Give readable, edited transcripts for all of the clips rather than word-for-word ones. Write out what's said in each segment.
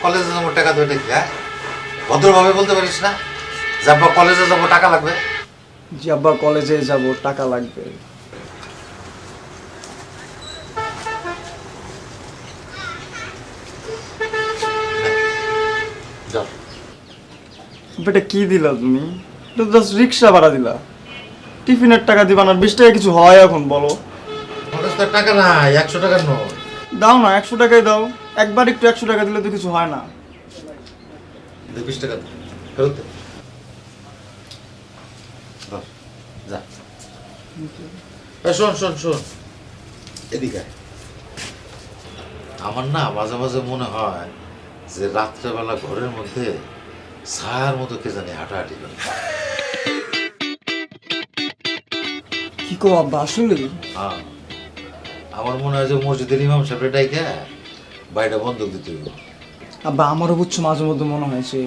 কলেজে যাবো টাকা ধরে দেখি, হ্যাঁ? ভদ্রভাবে বলতে পারিস না যে আব্বা কলেজে যাবো টাকা লাগবে? জি আব্বা, কলেজে যাব, টাকা লাগবে। যাও। এটা কি দিলা তুমি? এটা তো জাস্ট রিক্সা ভাড়া দিলা। টিফিনের টাকা দিবা না, 20 টাকা কিছু হয় এখন বলো? কলেজ তো টাকা নাই, 100 টাকার নোট। দাও না, 100 টাকাই দাও। একবার একটু 100 টাকা দিলে তো কিছু হয় না। 20 টাকা ফেরত দে। ধর, যা। শোন শোন শোন, এদিকে আয়। আমার না মাঝে মাঝে মনে হয় যে রাত্রেবেলা ঘরের মধ্যে ছায়ার মতো কে জানি হাঁটাহাঁটি করে। কি কো আব্বা, আসলে? হ্যাঁ, আমার মনে হয় যে মসজিদের ইমাম সাহেবের ডাইকা বাড়িটা বন্ধক দিতে হইব। আব্বা, আমারও বুঝছো মাঝে মধ্যে মনে হয় যে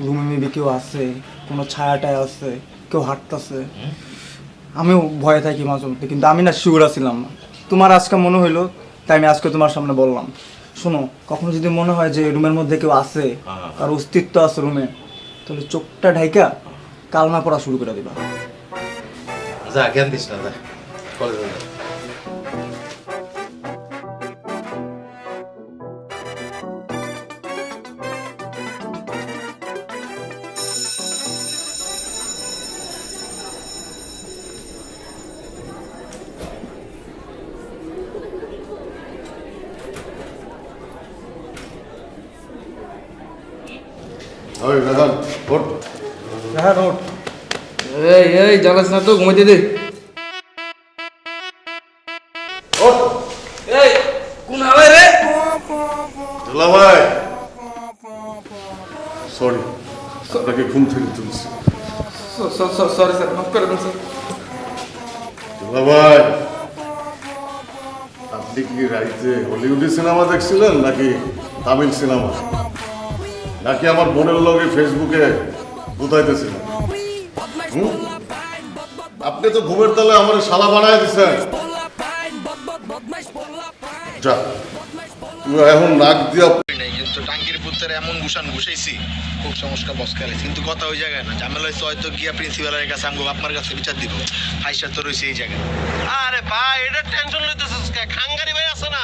রুমে মেবি কেউ আছে, কোনো ছায়াটায় আছে, কেউ হাঁটতেছে। আমিও ভয়ে থাকি মাঝে মধ্যে, কিন্তু আমি না শিওর ছিলাম না। তোমার আজকে মনে হইলো, তাই আমি আজকে তোমার সামনে বললাম। শোনো, কখনো যদি মনে হয় যে রুমের মধ্যে কেউ আছে, তার অস্তিত্ব আছে রুমে, তাহলে চোখটা ঢাইকা কালমা পড়া শুরু করে দিবা। যা, জ্ঞান দিস না, যা কলেজে যা। ওই রাহান, ওঠ। হ্যাঁ, নোট। এই এই জ্বালাস না তো, ঘুমাইতে দে। ওঠ। এই কোন হাওয়ায় রে? দুলা ভাই, সরি, আপনাকে ঘুম থেকে তুলছি। সরি স্যার, মাফ করে দেন স্যার। দুলা ভাই, আপনি কি রাইতে হলিউডি সিনেমা দেখছিলেন নাকি তামিল সিনেমা, নাকি আমার বোনের লগে ফেসবুকে বুঝাইতেছিলেন? আপনি তো ঘুমের তালে আমার শালা বানায় দিচ্ছেন। যা, তুই এখন নাক দিয়া নাই, কিন্তু টাঙ্কির পুত্রের এমন ঘুষান ঘুষাইছি, খুব সমস্যা বস খাইছি, কিন্তু কথা ওই জায়গায় না। ঝামেলা হয়েছে হয়তো গিয়া প্রিন্সিপালের কাছে, আমগো আপনার কাছে বিচার দিব। ফাইসা তো রয়েছে এই জায়গায়। আরে ভাই, এটা টেনশন লইতেছিস কে? খাঙ্গারি ভাই আছে না,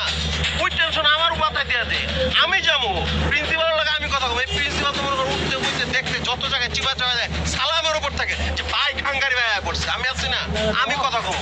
ওই টেনশন আমার মাথায় দিয়া দে। আমি যাবো প্রিন্সিপালের লাগে, আমি কথা বলবো। এই প্রিন্সিপাল তো মনে করো উঠতে বইতে দেখতে যত জায়গায় চিবা চাওয়া যায়, সালামের উপর থাকে যে ভাই খাঙ্গারি ভাই আয়া পড়ছে। আমি আছি না, আমি কথা কব।